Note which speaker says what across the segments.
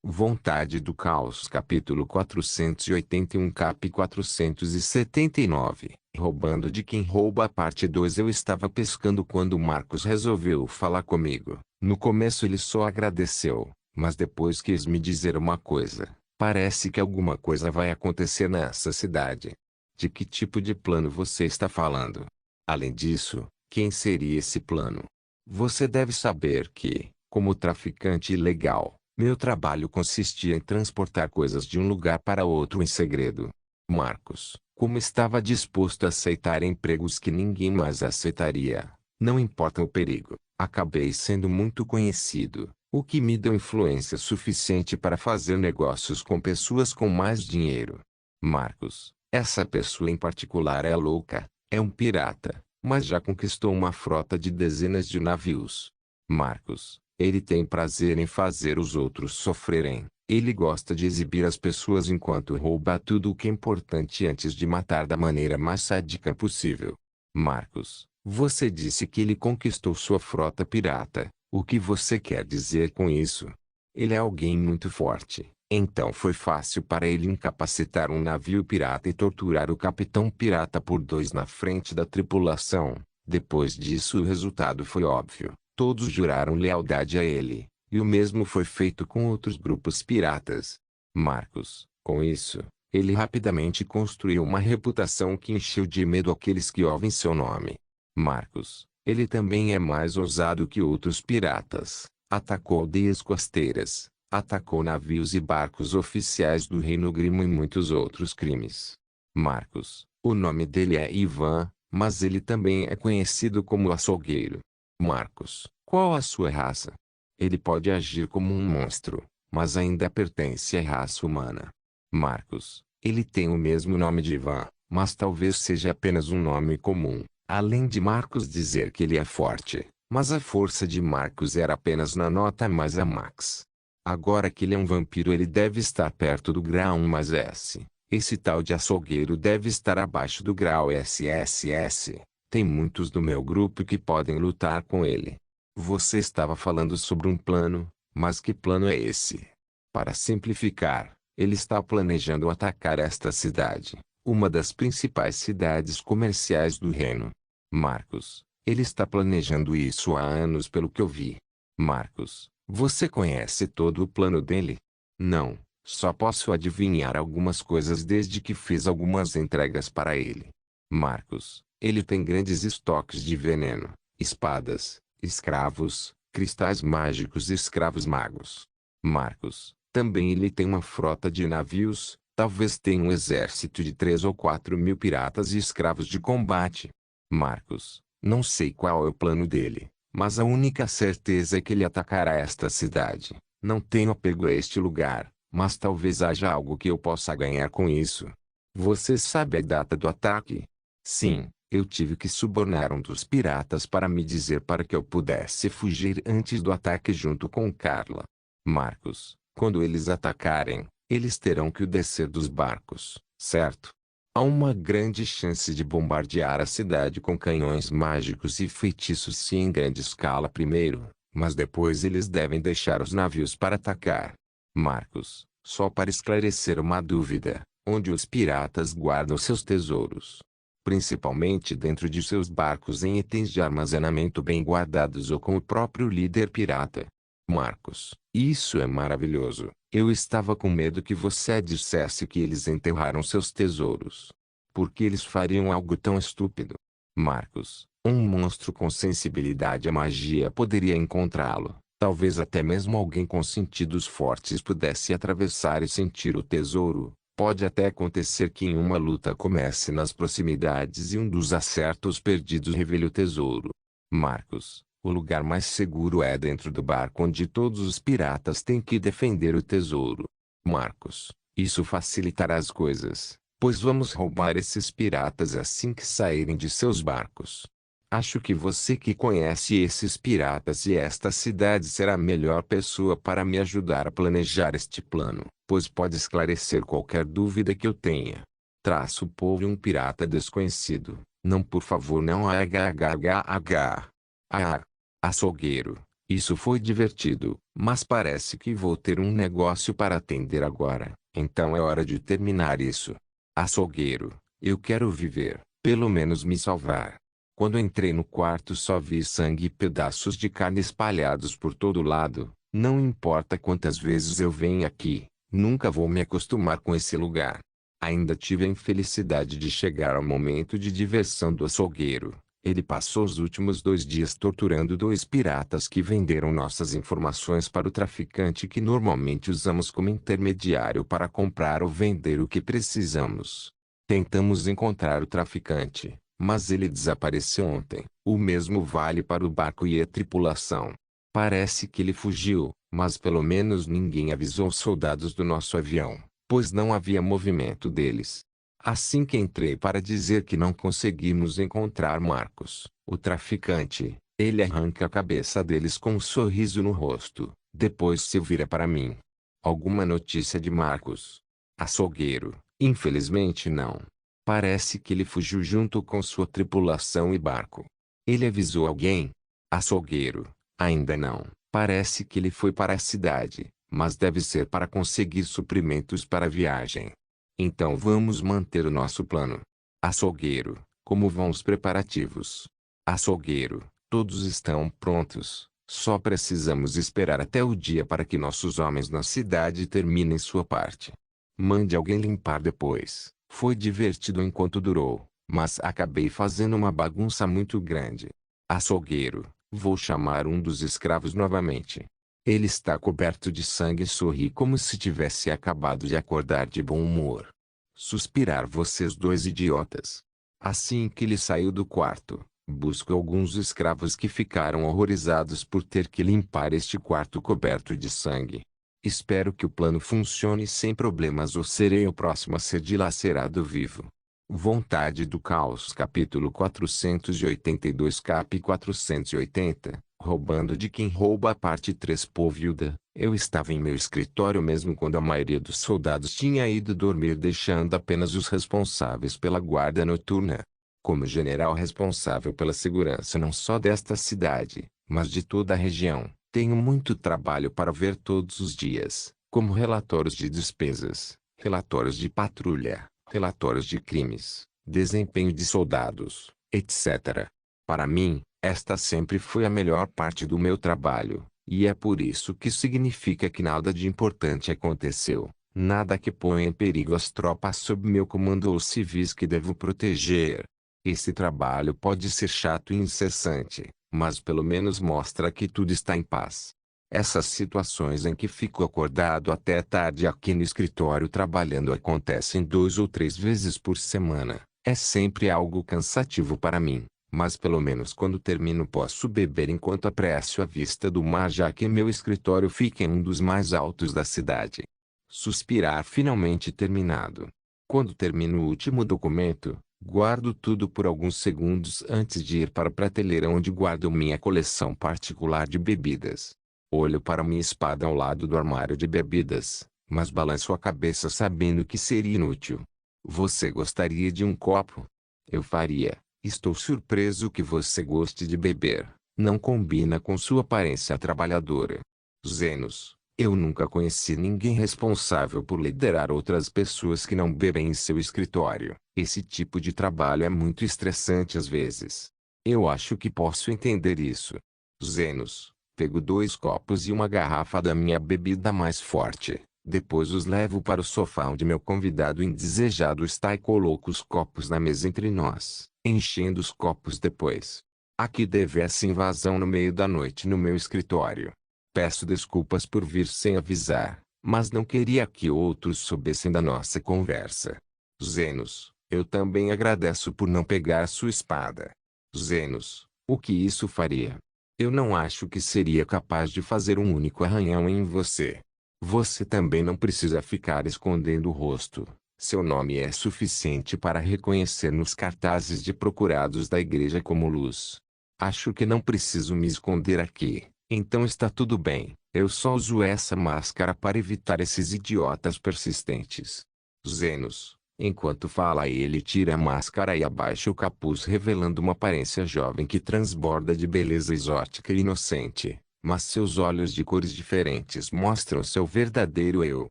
Speaker 1: Vontade do Caos capítulo 481 cap 479 Roubando de quem rouba parte 2. Eu estava pescando quando Marcos resolveu falar comigo. No começo ele só agradeceu, mas depois quis me dizer uma coisa. Parece que alguma coisa vai acontecer nessa cidade. De que tipo de plano você está falando? Além disso, quem seria esse plano? Você deve saber que, como traficante ilegal, meu trabalho consistia em transportar coisas de um lugar para outro em segredo. Marcos, como estava disposto a aceitar empregos que ninguém mais aceitaria, não importa o perigo, acabei sendo muito conhecido, o que me deu influência suficiente para fazer negócios com pessoas com mais dinheiro. Marcos, essa pessoa em particular é louca, é um pirata, mas já conquistou uma frota de dezenas de navios. Marcos, ele tem prazer em fazer os outros sofrerem. Ele gosta de exibir as pessoas enquanto rouba tudo o que é importante antes de matar da maneira mais sádica possível. Marcos, você disse que ele conquistou sua frota pirata. O que você quer dizer com isso? Ele é alguém muito forte. Então foi fácil para ele incapacitar um navio pirata e torturar o capitão pirata por 2 na frente da tripulação. Depois disso o resultado foi óbvio. Todos juraram lealdade a ele, e o mesmo foi feito com outros grupos piratas. Marcos, com isso, ele rapidamente construiu uma reputação que encheu de medo aqueles que ouvem seu nome. Marcos, ele também é mais ousado que outros piratas. Atacou aldeias costeiras, atacou navios e barcos oficiais do Reino Grimo e muitos outros crimes. Marcos, o nome dele é Ivan, mas ele também é conhecido como açougueiro. Marcos, qual a sua raça? Ele pode agir como um monstro, mas ainda pertence à raça humana. Marcos, ele tem o mesmo nome de Ivan, mas talvez seja apenas um nome comum. Além de Marcos dizer que ele é forte, mas a força de Marcos era apenas na nota mais a Max. Agora que ele é um vampiro ele deve estar perto do grau 1 mais S. Esse tal de açougueiro deve estar abaixo do grau SSS. Tem muitos do meu grupo que podem lutar com ele. Você estava falando sobre um plano, mas que plano é esse? Para simplificar, ele está planejando atacar esta cidade, uma das principais cidades comerciais do reino. Marcos, ele está planejando isso há anos pelo que eu vi. Marcos, você conhece todo o plano dele? Não, só posso adivinhar algumas coisas desde que fiz algumas entregas para ele. Marcos, ele tem grandes estoques de veneno, espadas, escravos, cristais mágicos e escravos magos. Marcos, também ele tem uma frota de navios, talvez tenha um exército de 3 ou 4 mil piratas e escravos de combate. Marcos, não sei qual é o plano dele, mas a única certeza é que ele atacará esta cidade. Não tenho apego a este lugar, mas talvez haja algo que eu possa ganhar com isso. Você sabe a data do ataque? Sim, eu tive que subornar um dos piratas para me dizer para que eu pudesse fugir antes do ataque junto com Carla. Marcos, quando eles atacarem, eles terão que descer dos barcos, certo? Há uma grande chance de bombardear a cidade com canhões mágicos e feitiços sim em grande escala primeiro, mas depois eles devem deixar os navios para atacar. Marcos, só para esclarecer uma dúvida, onde os piratas guardam seus tesouros? Principalmente dentro de seus barcos em itens de armazenamento bem guardados ou com o próprio líder pirata. Marcos, isso é maravilhoso. Eu estava com medo que você dissesse que eles enterraram seus tesouros. Por que eles fariam algo tão estúpido? Marcos, um monstro com sensibilidade à magia poderia encontrá-lo. Talvez até mesmo alguém com sentidos fortes pudesse atravessar e sentir o tesouro. Pode até acontecer que em uma luta comece nas proximidades e um dos acertos perdidos revele o tesouro. Marcos, o lugar mais seguro é dentro do barco onde todos os piratas têm que defender o tesouro. Marcos, isso facilitará as coisas, pois vamos roubar esses piratas assim que saírem de seus barcos. Acho que você que conhece esses piratas e esta cidade será a melhor pessoa para me ajudar a planejar este plano, pois pode esclarecer qualquer dúvida que eu tenha. Traço povo um pirata desconhecido. Não, por favor, não hhhhh. Ah, açougueiro. Isso foi divertido. Mas parece que vou ter um negócio para atender agora, então é hora de terminar isso. Açougueiro, eu quero viver, pelo menos me salvar. Quando entrei no quarto só vi sangue e pedaços de carne espalhados por todo lado. Não importa quantas vezes eu venha aqui, nunca vou me acostumar com esse lugar. Ainda tive a infelicidade de chegar ao momento de diversão do açougueiro. Ele passou os últimos 2 dias torturando 2 piratas que venderam nossas informações para o traficante que normalmente usamos como intermediário para comprar ou vender o que precisamos. Tentamos encontrar o traficante, mas ele desapareceu ontem. O mesmo vale para o barco e a tripulação. Parece que ele fugiu, mas pelo menos ninguém avisou os soldados do nosso avião, pois não havia movimento deles. Assim que entrei para dizer que não conseguimos encontrar Marcos, o traficante, ele arranca a cabeça deles com um sorriso no rosto, depois se vira para mim. Alguma notícia de Marcos? Açougueiro, infelizmente não. Parece que ele fugiu junto com sua tripulação e barco. Ele avisou alguém? Açougueiro, ainda não. Parece que ele foi para a cidade, mas deve ser para conseguir suprimentos para a viagem. Então vamos manter o nosso plano. Açougueiro, como vão os preparativos? Açougueiro, todos estão prontos. Só precisamos esperar até o dia para que nossos homens na cidade terminem sua parte. Mande alguém limpar depois. Foi divertido enquanto durou, mas acabei fazendo uma bagunça muito grande. Açougueiro, vou chamar um dos escravos novamente. Ele está coberto de sangue e sorri como se tivesse acabado de acordar de bom humor. Suspirar vocês dois idiotas. Assim que ele saiu do quarto, busco alguns escravos que ficaram horrorizados por ter que limpar este quarto coberto de sangue. Espero que o plano funcione sem problemas ou serei o próximo a ser dilacerado vivo. Vontade do Caos capítulo 482 cap 480, roubando de quem rouba parte 3 Povilda. Eu estava em meu escritório mesmo quando a maioria dos soldados tinha ido dormir deixando apenas os responsáveis pela guarda noturna. Como general responsável pela segurança não só desta cidade, mas de toda a região, tenho muito trabalho para ver todos os dias, como relatórios de despesas, relatórios de patrulha, relatórios de crimes, desempenho de soldados, etc. Para mim, esta sempre foi a melhor parte do meu trabalho, e é por isso que significa que nada de importante aconteceu, nada que ponha em perigo as tropas sob meu comando ou os civis que devo proteger. Esse trabalho pode ser chato e incessante, mas pelo menos mostra que tudo está em paz. Essas situações em que fico acordado até tarde aqui no escritório trabalhando acontecem 2 ou 3 vezes por semana. É sempre algo cansativo para mim, mas pelo menos quando termino posso beber enquanto aprecio a vista do mar já que meu escritório fica em um dos mais altos da cidade. Suspirar finalmente terminado. Quando termino o último documento, guardo tudo por alguns segundos antes de ir para a prateleira onde guardo minha coleção particular de bebidas. Olho para minha espada ao lado do armário de bebidas, mas balanço a cabeça sabendo que seria inútil. Você gostaria de um copo? Eu faria. Estou surpreso que você goste de beber. Não combina com sua aparência trabalhadora. Zenos, eu nunca conheci ninguém responsável por liderar outras pessoas que não bebem em seu escritório. Esse tipo de trabalho é muito estressante às vezes. Eu acho que posso entender isso. Zenos. Pego 2 copos e uma garrafa da minha bebida mais forte. Depois os levo para o sofá onde meu convidado indesejado está e coloco os copos na mesa entre nós, enchendo os copos depois. Aqui deve essa invasão no meio da noite no meu escritório. Peço desculpas por vir sem avisar, mas não queria que outros soubessem da nossa conversa. Zenos, eu também agradeço por não pegar sua espada. Zenos, o que isso faria? Eu não acho que seria capaz de fazer um único arranhão em você. Você também não precisa ficar escondendo o rosto. Seu nome é suficiente para reconhecer nos cartazes de procurados da igreja como luz. Acho que não preciso me esconder aqui, então está tudo bem. Eu só uso essa máscara para evitar esses idiotas persistentes. Zenos. Enquanto fala ele tira a máscara e abaixa o capuz revelando uma aparência jovem que transborda de beleza exótica e inocente. mas seus olhos de cores diferentes mostram seu verdadeiro eu.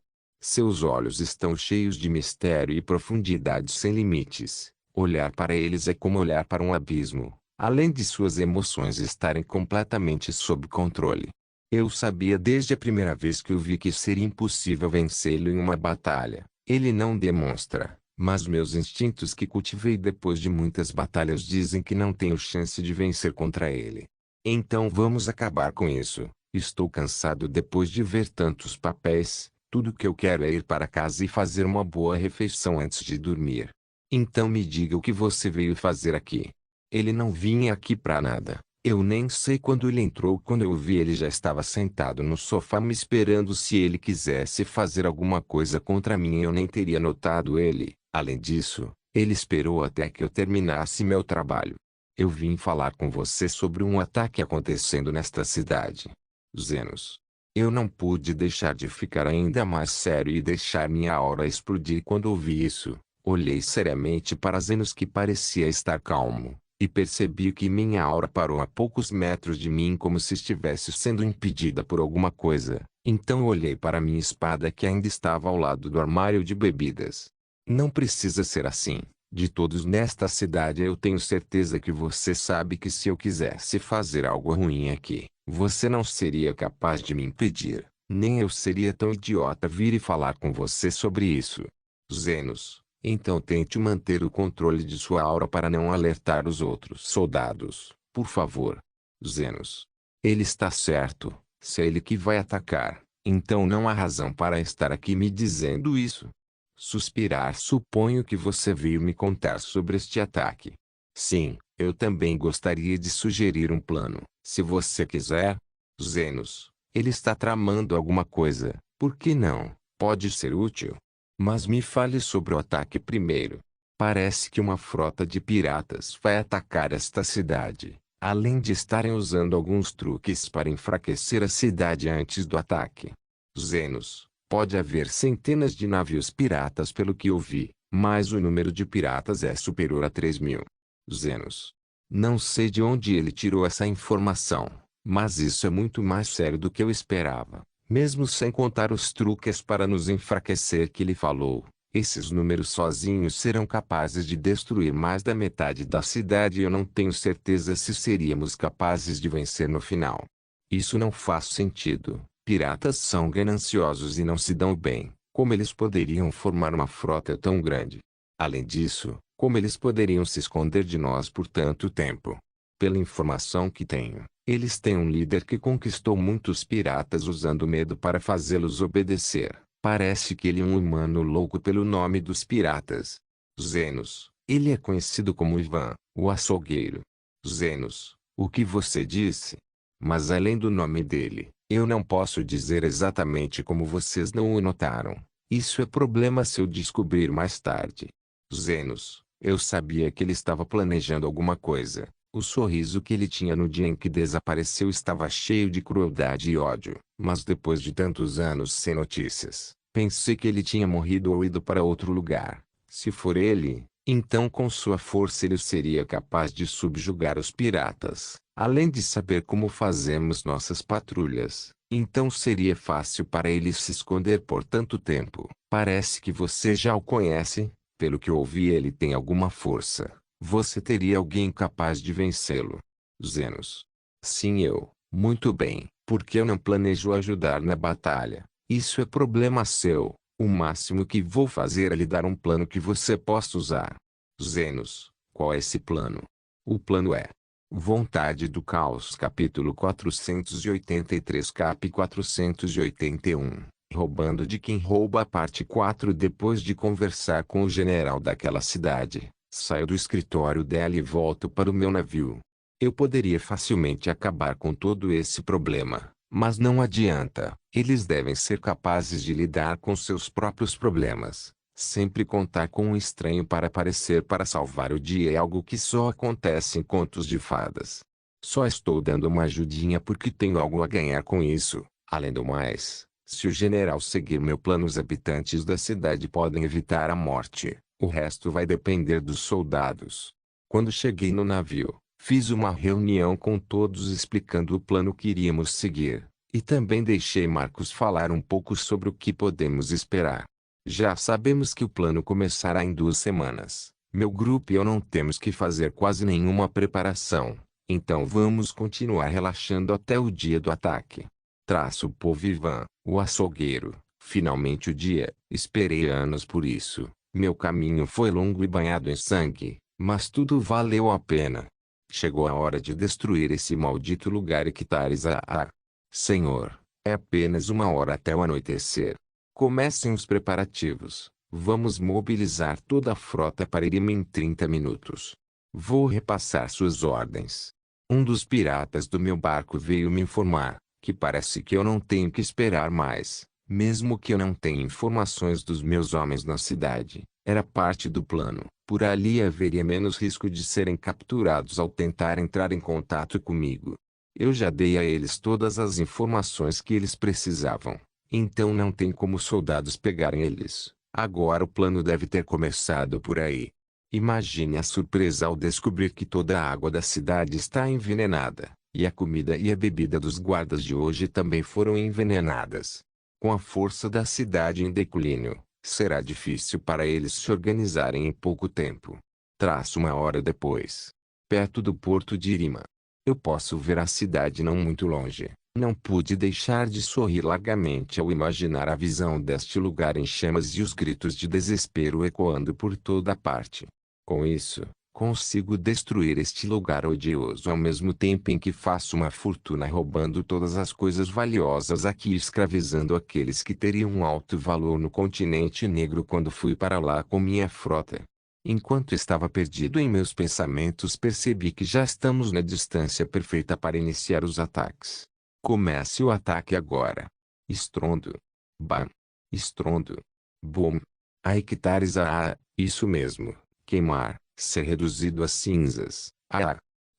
Speaker 1: Seus olhos estão cheios de mistério e profundidade sem limites. Olhar para eles é como olhar para um abismo, além de suas emoções estarem completamente sob controle. Eu sabia desde a primeira vez que o vi que seria impossível vencê-lo em uma batalha. Ele não demonstra, mas meus instintos que cultivei depois de muitas batalhas dizem que não tenho chance de vencer contra ele. Então vamos acabar com isso. Estou cansado depois de ver tantos papéis. Tudo que eu quero é ir para casa e fazer uma boa refeição antes de dormir. Então me diga o que você veio fazer aqui. Ele não vinha aqui para nada. Eu nem sei quando ele entrou. Quando eu o vi, ele já estava sentado no sofá me esperando. Se ele quisesse fazer alguma coisa contra mim, eu nem teria notado ele. Além disso, ele esperou até que eu terminasse meu trabalho. Eu vim falar com você sobre um ataque acontecendo nesta cidade. Zenos. Eu não pude deixar de ficar ainda mais sério e deixar minha aura explodir quando ouvi isso. Olhei seriamente para Zenos, que parecia estar calmo, e percebi que minha aura parou a poucos metros de mim como se estivesse sendo impedida por alguma coisa. Então olhei para minha espada que ainda estava ao lado do armário de bebidas. Não precisa ser assim. De todos nesta cidade eu tenho certeza que você sabe que se eu quisesse fazer algo ruim aqui, você não seria capaz de me impedir. Nem eu seria tão idiota vir e falar com você sobre isso. Zenos, então tente manter o controle de sua aura para não alertar os outros soldados, por favor. Zenos. Ele está certo. Se é ele que vai atacar, então não há razão para estar aqui me dizendo isso. Suspirar. Suponho que você veio me contar sobre este ataque. Sim, eu também gostaria de sugerir um plano, se você quiser. Zenos, ele está tramando alguma coisa, por que não? Pode ser útil. Mas me fale sobre o ataque primeiro. Parece que uma frota de piratas vai atacar esta cidade, além de estarem usando alguns truques para enfraquecer a cidade antes do ataque. Zenos. Pode haver centenas de navios piratas pelo que eu vi, mas o número de piratas é superior a 3.000. Zenos. Não sei de onde ele tirou essa informação, mas isso é muito mais sério do que eu esperava. Mesmo sem contar os truques para nos enfraquecer que ele falou, esses números sozinhos serão capazes de destruir mais da metade da cidade e eu não tenho certeza se seríamos capazes de vencer no final. Isso não faz sentido. Piratas são gananciosos e não se dão bem. Como eles poderiam formar uma frota tão grande? Além disso, como eles poderiam se esconder de nós por tanto tempo? Pela informação que tenho, eles têm um líder que conquistou muitos piratas usando medo para fazê-los obedecer. Parece que ele é um humano louco pelo nome dos piratas. Zenos. Ele é conhecido como Ivan, o açougueiro. Zenos. O que você disse? Mas além do nome dele, eu não posso dizer exatamente como vocês não o notaram. Isso é problema se eu descobrir mais tarde. Zenos, eu sabia que ele estava planejando alguma coisa. O sorriso que ele tinha no dia em que desapareceu estava cheio de crueldade e ódio. Mas depois de tantos anos sem notícias, pensei que ele tinha morrido ou ido para outro lugar. Se for ele, então com sua força ele seria capaz de subjugar os piratas. Além de saber como fazemos nossas patrulhas, então seria fácil para ele se esconder por tanto tempo. Parece que você já o conhece, pelo que ouvi ele tem alguma força. Você teria alguém capaz de vencê-lo. Zenos. Sim, eu. Muito bem, porque eu não planejo ajudar na batalha. Isso é problema seu. O máximo que vou fazer é lhe dar um plano que você possa usar. Zenos. Qual é esse plano? O plano é Vontade do Caos, capítulo 483, cap 481. Roubando de quem rouba, parte 4. Depois de conversar com o general daquela cidade, saio do escritório dela e volto para o meu navio. Eu poderia facilmente acabar com todo esse problema, mas não adianta. Eles devem ser capazes de lidar com seus próprios problemas. Sempre contar com um estranho para aparecer para salvar o dia é algo que só acontece em contos de fadas. Só estou dando uma ajudinha porque tenho algo a ganhar com isso. Além do mais, se o general seguir meu plano, os habitantes da cidade podem evitar a morte. O resto vai depender dos soldados. Quando cheguei no navio, Fiz uma reunião com todos explicando o plano que iríamos seguir, e também deixei Marcos falar um pouco sobre o que podemos esperar. Já sabemos que o plano começará em 2 semanas. Meu grupo e eu não temos que fazer quase nenhuma preparação, então vamos continuar relaxando até o dia do ataque. Traço o povo Ivan, o açougueiro. Finalmente o dia, esperei anos por isso. Meu caminho foi longo e banhado em sangue, mas tudo valeu a pena. Chegou a hora de destruir esse maldito lugar Ictaris. Senhor, é apenas 1 hora até o anoitecer. Comecem os preparativos. Vamos mobilizar toda a frota para Irima em 30 minutos. Vou repassar suas ordens. Um dos piratas do meu barco veio me informar que parece que eu não tenho que esperar mais, mesmo que eu não tenha informações dos meus homens na cidade. Era parte do plano. Por ali haveria menos risco de serem capturados ao tentar entrar em contato comigo. Eu já dei a eles todas as informações que eles precisavam. Então não tem como soldados pegarem eles. Agora o plano deve ter começado por aí. Imagine a surpresa ao descobrir que toda a água da cidade está envenenada, e a comida e a bebida dos guardas de hoje também foram envenenadas. Com a força da cidade em declínio, será difícil para eles se organizarem em pouco tempo. Traço 1 hora depois. Perto do porto de Irima. Eu posso ver a cidade não muito longe. Não pude deixar de sorrir largamente ao imaginar a visão deste lugar em chamas e os gritos de desespero ecoando por toda parte. Com isso, consigo destruir este lugar odioso ao mesmo tempo em que faço uma fortuna roubando todas as coisas valiosas aqui e escravizando aqueles que teriam um alto valor no continente negro quando fui para lá com minha frota. Enquanto estava perdido em meus pensamentos, percebi que já estamos na distância perfeita para iniciar os ataques. Comece o ataque agora. Estrondo. Bam. Estrondo. Boom. A Ictaris. Isso mesmo. Queimar. Ser reduzido a cinzas.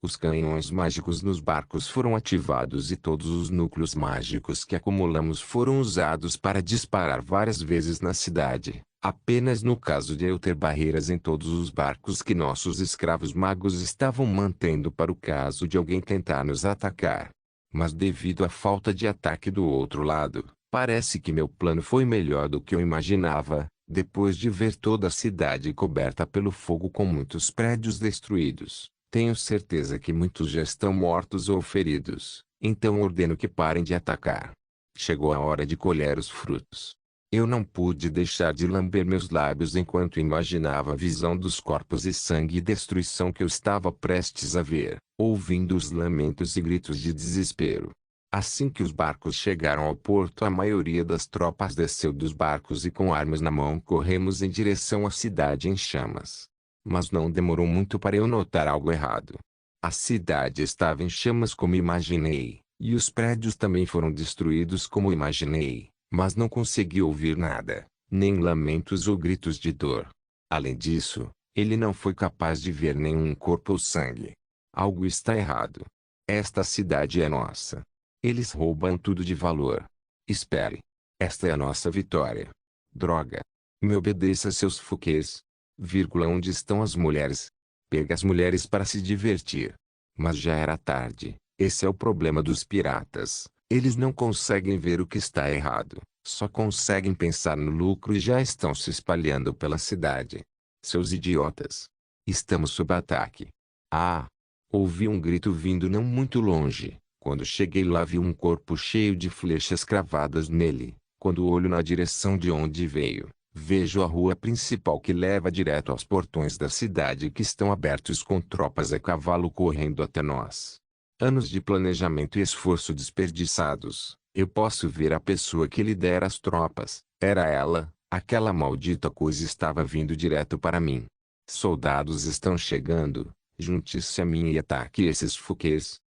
Speaker 1: Os canhões mágicos nos barcos foram ativados e todos os núcleos mágicos que acumulamos foram usados para disparar várias vezes na cidade. Apenas no caso de eu ter barreiras em todos os barcos que nossos escravos magos estavam mantendo para o caso de alguém tentar nos atacar. Mas devido à falta de ataque do outro lado, parece que meu plano foi melhor do que eu imaginava. Depois de ver toda a cidade coberta pelo fogo com muitos prédios destruídos, tenho certeza que muitos já estão mortos ou feridos, então ordeno que parem de atacar. Chegou a hora de colher os frutos. Eu não pude deixar de lamber meus lábios enquanto imaginava a visão dos corpos e sangue e destruição que eu estava prestes a ver, ouvindo os lamentos e gritos de desespero. Assim que os barcos chegaram ao porto, a maioria das tropas desceu dos barcos e com armas na mão corremos em direção à cidade em chamas. Mas não demorou muito para eu notar algo errado. A cidade estava em chamas como imaginei, e os prédios também foram destruídos como imaginei. Mas não consegui ouvir nada, nem lamentos ou gritos de dor. Além disso, ele não foi capaz de ver nenhum corpo ou sangue. Algo está errado. Esta cidade é nossa. Eles roubam tudo de valor. Espere. Esta é a nossa vitória. Droga. Me obedeça, seus fuquês. Onde estão as mulheres? Pega as mulheres para se divertir. Mas já era tarde. Esse é o problema dos piratas. Eles não conseguem ver o que está errado, só conseguem pensar no lucro e já estão se espalhando pela cidade. Seus idiotas! Estamos sob ataque. Ouvi um grito vindo não muito longe. Quando cheguei lá vi um corpo cheio de flechas cravadas nele. Quando olho na direção de onde veio, vejo a rua principal que leva direto aos portões da cidade que estão abertos com tropas a cavalo correndo até nós. Anos de planejamento e esforço desperdiçados. Eu posso ver a pessoa que lidera as tropas. Era ela. Aquela maldita coisa estava vindo direto para mim. Soldados estão chegando. Junte-se a mim e ataque esses fuquês.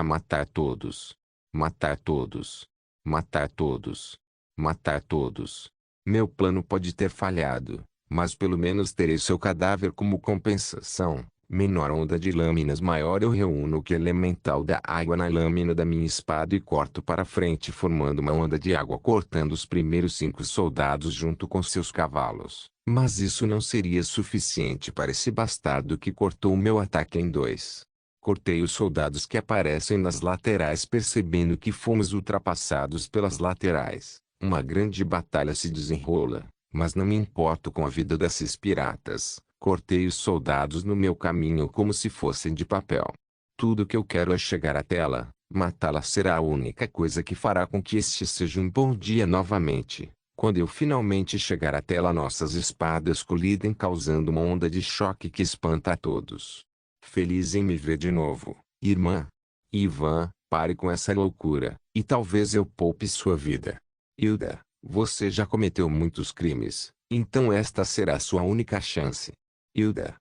Speaker 1: Matar todos. Matar todos. Matar todos. Matar todos. Meu plano pode ter falhado, mas pelo menos terei seu cadáver como compensação. Menor onda de lâminas maior, eu reúno o que elemental da água na lâmina da minha espada e corto para frente formando uma onda de água cortando os primeiros 5 soldados junto com seus cavalos. Mas isso não seria suficiente para esse bastardo que cortou o meu ataque em 2. Cortei os soldados que aparecem nas laterais percebendo que fomos ultrapassados pelas laterais. Uma grande batalha se desenrola, mas não me importo com a vida desses piratas. Cortei os soldados no meu caminho como se fossem de papel. Tudo que eu quero é chegar até ela. Matá-la será a única coisa que fará com que este seja um bom dia novamente. Quando eu finalmente chegar até ela, nossas espadas colidem causando uma onda de choque que espanta a todos. Feliz em me ver de novo, irmã. Ivan, pare com essa loucura, e talvez eu poupe sua vida. Hilda, você já cometeu muitos crimes, então esta será sua única chance. Hilda,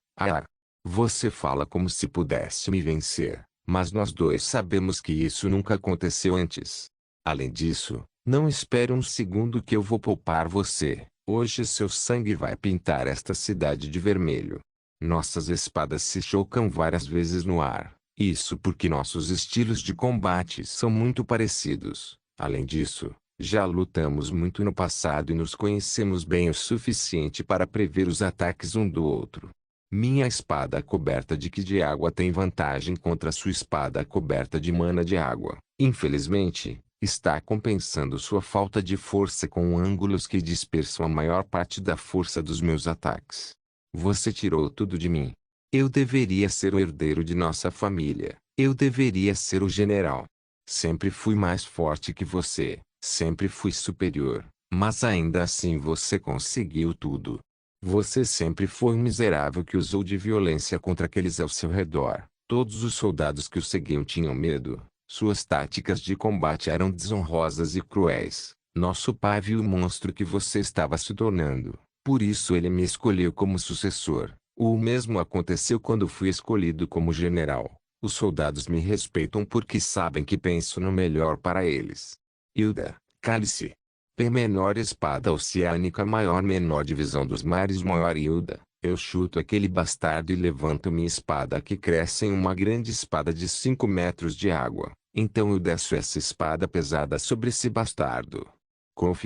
Speaker 1: você fala como se pudesse me vencer, mas nós dois sabemos que isso nunca aconteceu antes. Além disso, não espere um segundo que eu vou poupar você. Hoje seu sangue vai pintar esta cidade de vermelho. Nossas espadas se chocam várias vezes no ar. Isso porque nossos estilos de combate são muito parecidos. Além disso, já lutamos muito no passado e nos conhecemos bem o suficiente para prever os ataques um do outro. Minha espada coberta de ki de água tem vantagem contra sua espada coberta de mana de água. Infelizmente, está compensando sua falta de força com ângulos que dispersam a maior parte da força dos meus ataques. Você tirou tudo de mim. Eu deveria ser o herdeiro de nossa família. Eu deveria ser o general. Sempre fui mais forte que você. Sempre fui superior. Mas ainda assim você conseguiu tudo. Você sempre foi um miserável que usou de violência contra aqueles ao seu redor. Todos os soldados que o seguiam tinham medo. Suas táticas de combate eram desonrosas e cruéis. Nosso pai viu o monstro que você estava se tornando. Por isso ele me escolheu como sucessor. O mesmo aconteceu quando fui escolhido como general. Os soldados me respeitam porque sabem que penso no melhor para eles. Hilda, cale-se. P menor espada oceânica maior menor divisão dos mares maior Hilda. Eu chuto aquele bastardo e levanto minha espada que cresce em uma grande espada de 5 metros de água. Então eu desço essa espada pesada sobre esse bastardo. Conf.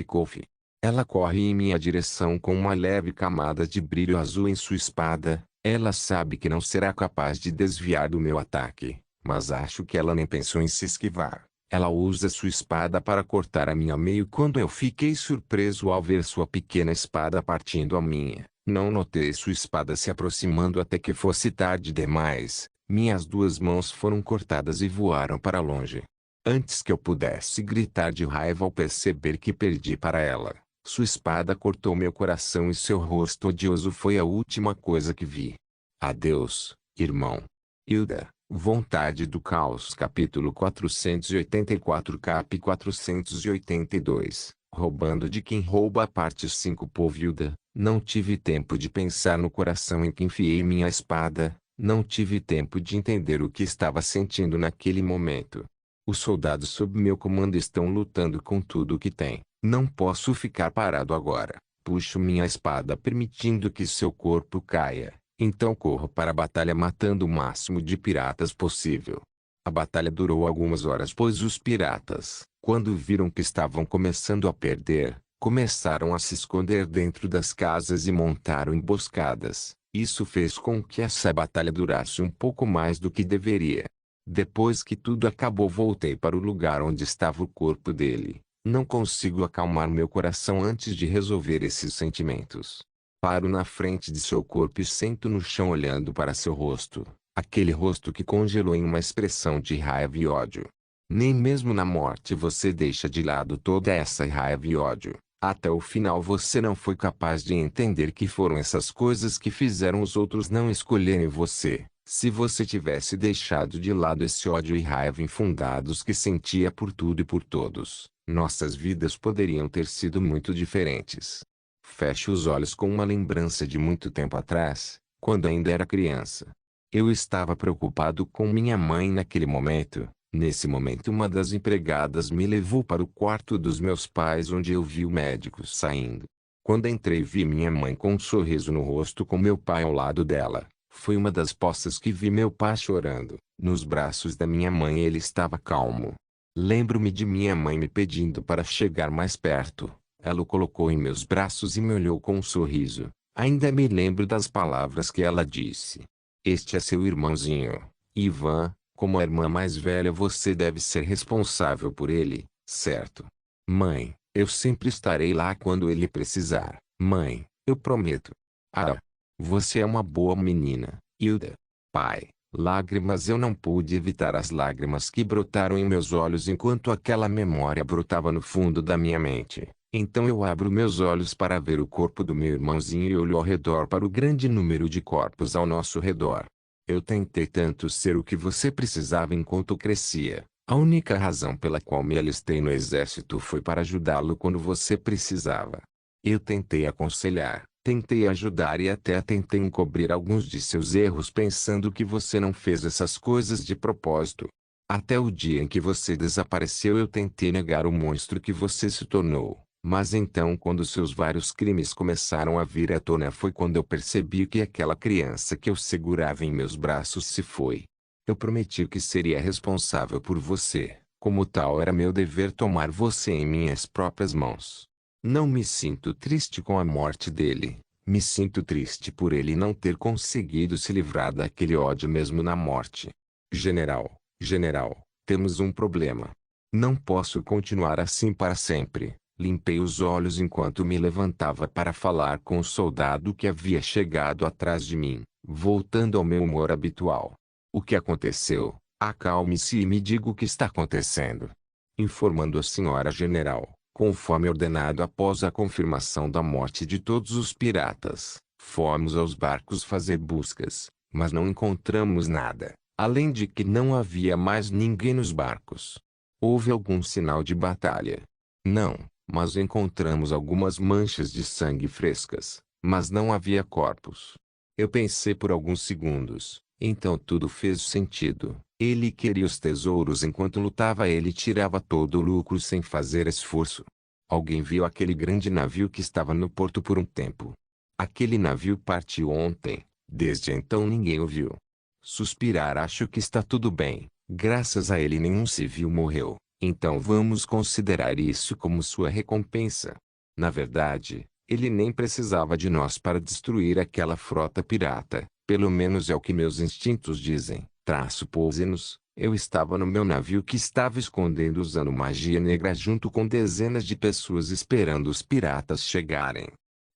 Speaker 1: Ela corre em minha direção com uma leve camada de brilho azul em sua espada. Ela sabe que não será capaz de desviar do meu ataque, mas acho que ela nem pensou em se esquivar. Ela usa sua espada para cortar a minha ao meio quando eu fiquei surpreso ao ver sua pequena espada partindo a minha. Não notei sua espada se aproximando até que fosse tarde demais. Minhas duas mãos foram cortadas e voaram para longe. Antes que eu pudesse gritar de raiva ao perceber que perdi para ela, sua espada cortou meu coração e seu rosto odioso foi a última coisa que vi. Adeus, irmão. Hilda, Vontade do Caos capítulo 484 cap 482, Roubando de quem rouba parte 5 Povo Hilda, não tive tempo de pensar no coração em que enfiei minha espada, não tive tempo de entender o que estava sentindo naquele momento. Os soldados sob meu comando estão lutando com tudo o que tem. Não posso ficar parado agora. Puxo minha espada permitindo que seu corpo caia. Então corro para a batalha matando o máximo de piratas possível. A batalha durou algumas horas pois os piratas, quando viram que estavam começando a perder, começaram a se esconder dentro das casas e montaram emboscadas. Isso fez com que essa batalha durasse um pouco mais do que deveria. Depois que tudo acabou voltei para o lugar onde estava o corpo dele. Não consigo acalmar meu coração antes de resolver esses sentimentos. Paro na frente de seu corpo e sento no chão olhando para seu rosto. Aquele rosto que congelou em uma expressão de raiva e ódio. Nem mesmo na morte você deixa de lado toda essa raiva e ódio. Até o final você não foi capaz de entender que foram essas coisas que fizeram os outros não escolherem você. Se você tivesse deixado de lado esse ódio e raiva infundados que sentia por tudo e por todos, nossas vidas poderiam ter sido muito diferentes. Fecho os olhos com uma lembrança de muito tempo atrás, quando ainda era criança. Eu estava preocupado com minha mãe naquele momento. Nesse momento uma das empregadas me levou para o quarto dos meus pais onde eu vi o médico saindo. Quando entrei vi minha mãe com um sorriso no rosto com meu pai ao lado dela. Foi uma das postas que vi meu pai chorando. Nos braços da minha mãe ele estava calmo. Lembro-me de minha mãe me pedindo para chegar mais perto. Ela o colocou em meus braços e me olhou com um sorriso. Ainda me lembro das palavras que ela disse. Este é seu irmãozinho, Ivan, como a irmã mais velha você deve ser responsável por ele, certo? Mãe, eu sempre estarei lá quando ele precisar. Mãe, eu prometo. Ah, você é uma boa menina, Hilda. Pai, lágrimas eu não pude evitar as lágrimas que brotaram em meus olhos enquanto aquela memória brotava no fundo da minha mente. Então eu abro meus olhos para ver o corpo do meu irmãozinho e olho ao redor para o grande número de corpos ao nosso redor. Eu tentei tanto ser o que você precisava enquanto crescia. A única razão pela qual me alistei no exército foi para ajudá-lo quando você precisava. Eu tentei aconselhar, tentei ajudar e até tentei encobrir alguns de seus erros pensando que você não fez essas coisas de propósito. Até o dia em que você desapareceu eu tentei negar o monstro que você se tornou. Mas então quando seus vários crimes começaram a vir à tona foi quando eu percebi que aquela criança que eu segurava em meus braços se foi. Eu prometi que seria responsável por você, como tal era meu dever tomar você em minhas próprias mãos. Não me sinto triste com a morte dele, me sinto triste por ele não ter conseguido se livrar daquele ódio mesmo na morte. General, temos um problema. Não posso continuar assim para sempre. Limpei os olhos enquanto me levantava para falar com o soldado que havia chegado atrás de mim, voltando ao meu humor habitual. O que aconteceu? Acalme-se e me diga o que está acontecendo. Informando a senhora general, conforme ordenado após a confirmação da morte de todos os piratas, fomos aos barcos fazer buscas, mas não encontramos nada, além de que não havia mais ninguém nos barcos. Houve algum sinal de batalha? Não. Mas encontramos algumas manchas de sangue frescas, mas não havia corpos. Eu pensei por alguns segundos, então tudo fez sentido. Ele queria os tesouros enquanto lutava ele tirava todo o lucro sem fazer esforço. Alguém viu aquele grande navio que estava no porto por um tempo. Aquele navio partiu ontem, desde então ninguém o viu. Suspirar acho que está tudo bem, graças a ele nenhum civil morreu. Então vamos considerar isso como sua recompensa. Na verdade, ele nem precisava de nós para destruir aquela frota pirata, pelo menos é o que meus instintos dizem. Pousa-nos, eu estava no meu navio que estava escondendo usando magia negra junto com dezenas de pessoas esperando os piratas chegarem.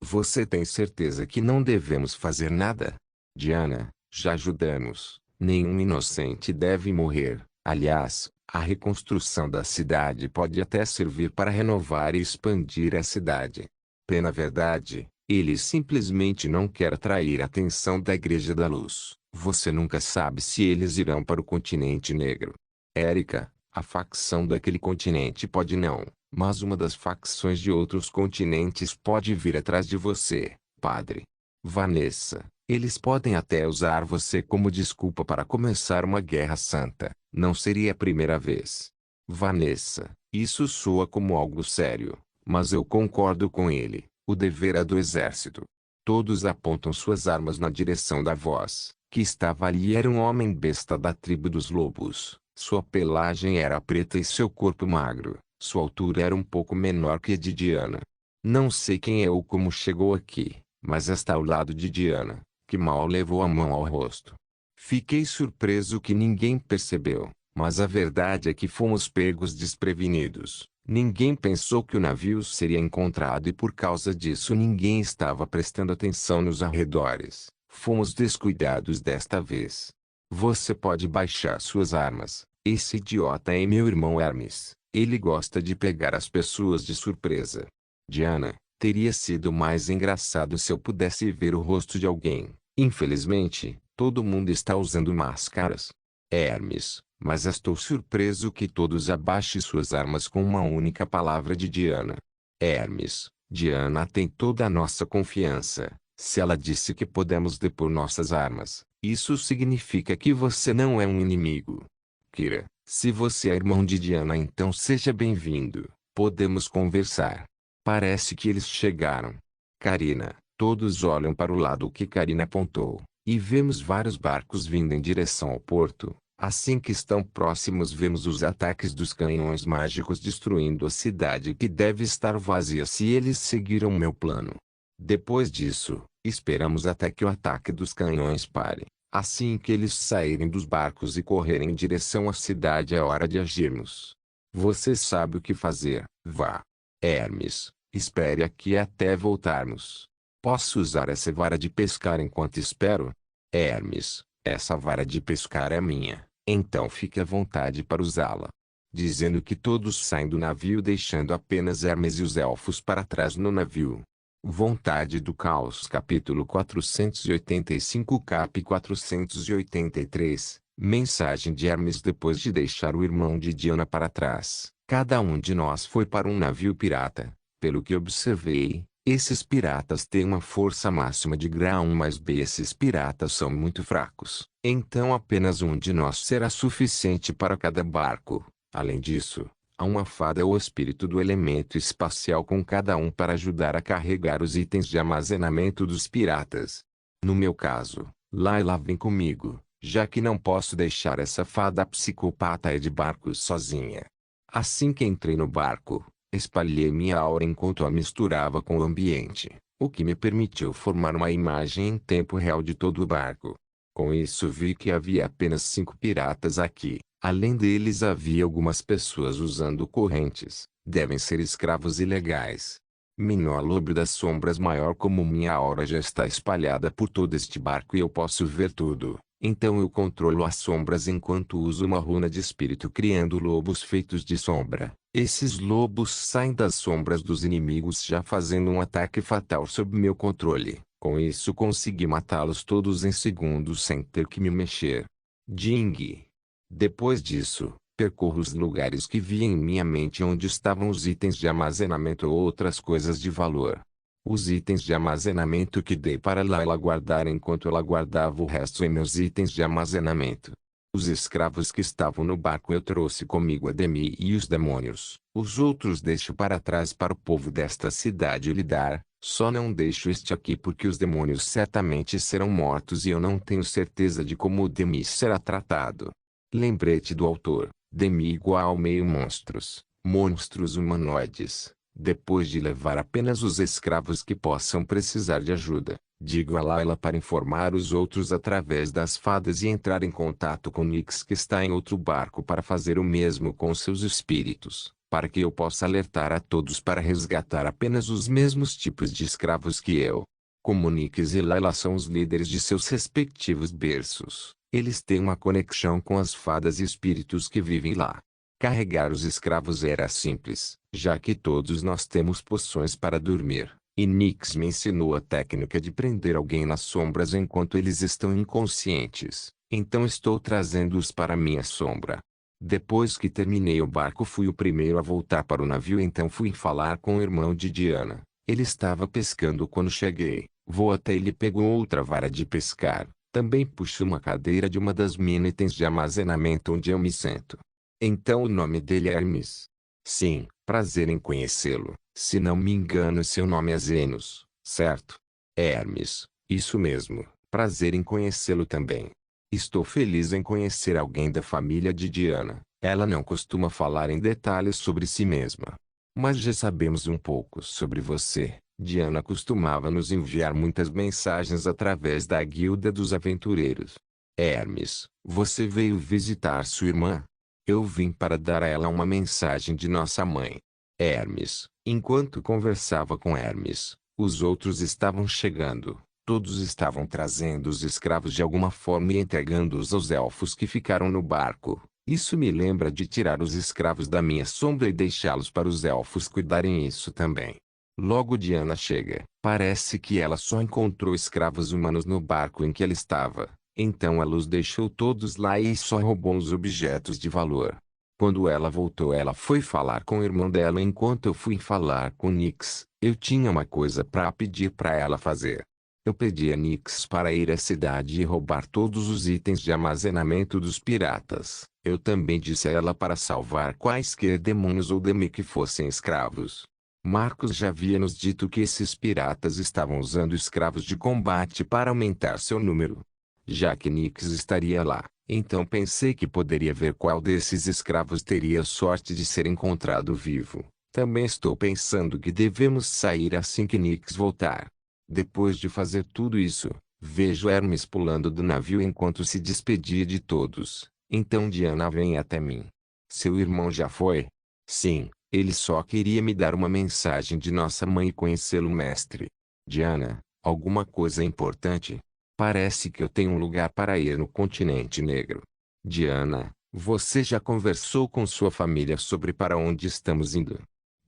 Speaker 1: Você tem certeza que não devemos fazer nada? Diana, já ajudamos. Nenhum inocente deve morrer. Aliás, a reconstrução da cidade pode até servir para renovar e expandir a cidade. Pena verdade, ele simplesmente não quer atrair a atenção da Igreja da Luz. Você nunca sabe se eles irão para o continente negro. Érica, a facção daquele continente pode não, mas uma das facções de outros continentes pode vir atrás de você, padre. Vanessa, eles podem até usar você como desculpa para começar uma guerra santa. Não seria a primeira vez. Vanessa, isso soa como algo sério, mas eu concordo com ele. O dever é do exército. Todos apontam suas armas na direção da voz, que estava ali e era um homem besta da tribo dos lobos. Sua pelagem era preta e seu corpo magro. Sua altura era um pouco menor que a de Diana. Não sei quem é ou como chegou aqui, mas está ao lado de Diana, que mal levou a mão ao rosto. Fiquei surpreso que ninguém percebeu, mas a verdade é que fomos pegos desprevenidos. Ninguém pensou que o navio seria encontrado e por causa disso ninguém estava prestando atenção nos arredores. Fomos descuidados desta vez. Você pode baixar suas armas. Esse idiota é meu irmão Hermes. Ele gosta de pegar as pessoas de surpresa. Diana, teria sido mais engraçado se eu pudesse ver o rosto de alguém. Infelizmente, todo mundo está usando máscaras. Hermes, mas estou surpreso que todos abaixem suas armas com uma única palavra de Diana. Hermes, Diana tem toda a nossa confiança. Se ela disse que podemos depor nossas armas, isso significa que você não é um inimigo. Kira, se você é irmão de Diana então seja bem-vindo. Podemos conversar. Parece que eles chegaram. Karina, todos olham para o lado que Karina apontou, e vemos vários barcos vindo em direção ao porto. Assim que estão próximos vemos os ataques dos canhões mágicos destruindo a cidade que deve estar vazia se eles seguiram meu plano. Depois disso, esperamos até que o ataque dos canhões pare. Assim que eles saírem dos barcos e correrem em direção à cidade é hora de agirmos. Você sabe o que fazer, vá. Hermes, espere aqui até voltarmos. Posso usar essa vara de pescar enquanto espero? Hermes, essa vara de pescar é minha, então fique à vontade para usá-la. Dizendo que todos saem do navio deixando apenas Hermes e os elfos para trás no navio. Vontade do Caos capítulo 485 cap 483 Mensagem de Hermes depois de deixar o irmão de Diana para trás. Cada um de nós foi para um navio pirata. Pelo que observei, esses piratas têm uma força máxima de grau 1 mais B. Esses piratas são muito fracos. Então apenas um de nós será suficiente para cada barco. Além disso, há uma fada ou espírito do elemento espacial com cada um para ajudar a carregar os itens de armazenamento dos piratas. No meu caso, Layla vem comigo, já que não posso deixar essa fada psicopata ir de barco sozinha. Assim que entrei no barco, espalhei minha aura enquanto a misturava com o ambiente, o que me permitiu formar uma imagem em tempo real de todo o barco. Com isso vi que havia apenas 5 piratas aqui. Além deles havia algumas pessoas usando correntes, devem ser escravos ilegais. Menor lobo das sombras maior como minha aura já está espalhada por todo este barco e eu posso ver tudo, então eu controlo as sombras enquanto uso uma runa de espírito criando lobos feitos de sombra. Esses lobos saem das sombras dos inimigos já fazendo um ataque fatal sob meu controle. Com isso consegui matá-los todos em segundos sem ter que me mexer. Ding! Depois disso, percorro os lugares que vi em minha mente onde estavam os itens de armazenamento ou outras coisas de valor. Os itens de armazenamento que dei para Layla guardar enquanto ela guardava o resto em meus itens de armazenamento. Os escravos que estavam no barco eu trouxe comigo a Demi e os demônios. Os outros deixo para trás para o povo desta cidade lidar, só não deixo este aqui porque os demônios certamente serão mortos e eu não tenho certeza de como o Demi será tratado. Lembrete do autor, Demi igual meio monstros, monstros humanoides. Depois de levar apenas os escravos que possam precisar de ajuda, digo a Layla para informar os outros através das fadas e entrar em contato com Nyx que está em outro barco para fazer o mesmo com seus espíritos, para que eu possa alertar a todos para resgatar apenas os mesmos tipos de escravos que eu. Como Nyx e Layla são os líderes de seus respectivos berços, eles têm uma conexão com as fadas e espíritos que vivem lá. Carregar os escravos era simples, já que todos nós temos poções para dormir, e Nyx me ensinou a técnica de prender alguém nas sombras enquanto eles estão inconscientes, então estou trazendo-os para minha sombra. Depois que terminei o barco fui o primeiro a voltar para o navio então fui falar com o irmão de Diana. Ele estava pescando quando cheguei, vou até ele e pego outra vara de pescar. Também puxo uma cadeira de uma das minhas itens de armazenamento onde eu me sento. Então o nome dele é Hermes. Sim, prazer em conhecê-lo. Se não me engano seu nome é Zenos, certo? Hermes, isso mesmo, prazer em conhecê-lo também. Estou feliz em conhecer alguém da família de Diana. Ela não costuma falar em detalhes sobre si mesma. Mas já sabemos um pouco sobre você. Diana costumava nos enviar muitas mensagens através da Guilda dos Aventureiros. Hermes, você veio visitar sua irmã? Eu vim para dar a ela uma mensagem de nossa mãe. Hermes, enquanto conversava com Hermes, os outros estavam chegando. Todos estavam trazendo os escravos de alguma forma e entregando-os aos elfos que ficaram no barco. Isso me lembra de tirar os escravos da minha sombra e deixá-los para os elfos cuidarem isso também. Logo Diana chega. Parece que ela só encontrou escravos humanos no barco em que ela estava. Então ela os deixou todos lá e só roubou os objetos de valor. Quando ela voltou ela foi falar com o irmão dela enquanto eu fui falar com Nyx. Eu tinha uma coisa para pedir para ela fazer. Eu pedi a Nyx para ir à cidade e roubar todos os itens de armazenamento dos piratas. Eu também disse a ela para salvar quaisquer demônios ou demi que fossem escravos. Marcos já havia nos dito que esses piratas estavam usando escravos de combate para aumentar seu número. Já que Nyx estaria lá, então pensei que poderia ver qual desses escravos teria sorte de ser encontrado vivo. Também estou pensando que devemos sair assim que Nyx voltar. Depois de fazer tudo isso, Vejo Hermes pulando do navio enquanto se despedia de todos. Então Diana vem até mim. Seu irmão já foi? Sim, ele só queria me dar uma mensagem de nossa mãe e conhecê-lo, mestre. Diana, alguma coisa importante? Parece que eu tenho um lugar para ir no continente negro. Diana, você já conversou com sua família sobre para onde estamos indo?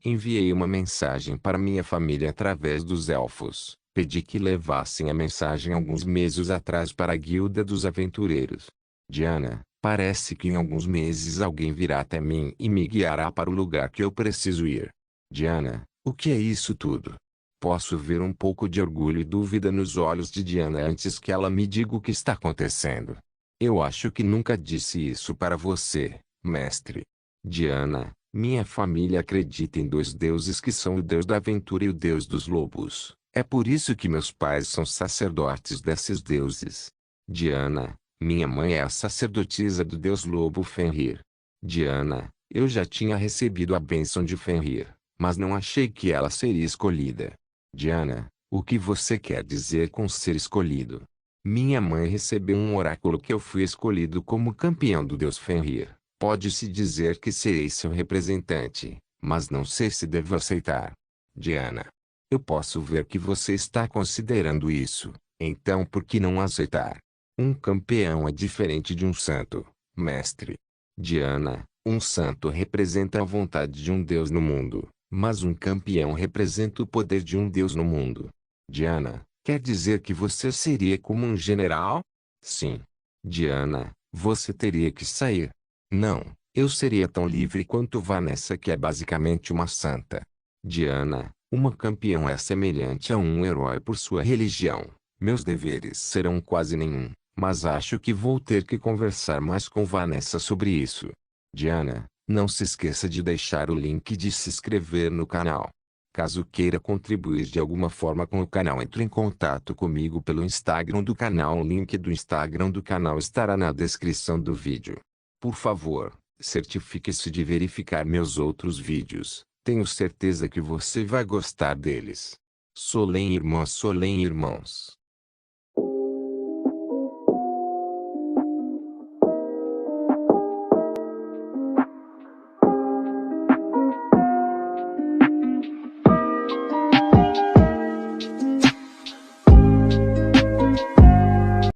Speaker 1: Enviei uma mensagem para minha família através dos elfos. Pedi que levassem a mensagem alguns meses atrás para a Guilda dos Aventureiros. Diana, parece que em alguns meses alguém virá até mim e me guiará para o lugar que eu preciso ir. Diana, o que é isso tudo? Posso ver um pouco de orgulho e dúvida nos olhos de Diana antes que ela me diga o que está acontecendo. Eu acho que nunca disse isso para você, mestre. Diana, minha família acredita em dois deuses que são o Deus da aventura e o Deus dos lobos. É por isso que meus pais são sacerdotes desses deuses. Diana, minha mãe é a sacerdotisa do Deus Lobo Fenrir. Diana, eu já tinha recebido a bênção de Fenrir, mas não achei que ela seria escolhida. Diana, o que você quer dizer com ser escolhido? Minha mãe recebeu um oráculo que eu fui escolhido como campeão do Deus Fenrir. Pode-se dizer que serei seu representante, mas não sei se devo aceitar. Diana, eu posso ver que você está considerando isso, então por que não aceitar? Um campeão é diferente de um santo, mestre. Diana, um santo representa a vontade de um deus no mundo, mas um campeão representa o poder de um deus no mundo. Diana, quer dizer que você seria como um general? Sim. Diana, você teria que sair. Não, eu seria tão livre quanto Vanessa, que é basicamente uma santa. Diana, uma campeã é semelhante a um herói por sua religião. Meus deveres serão quase nenhum, mas acho que vou ter que conversar mais com Vanessa sobre isso. Diana, não se esqueça de deixar o link de se inscrever no canal. Caso queira contribuir de alguma forma com o canal, entre em contato comigo pelo Instagram do canal. O link do Instagram do canal estará na descrição do vídeo. Por favor, certifique-se de verificar meus outros vídeos. Tenho certeza que você vai gostar deles. Solem irmãos, Solem irmãos.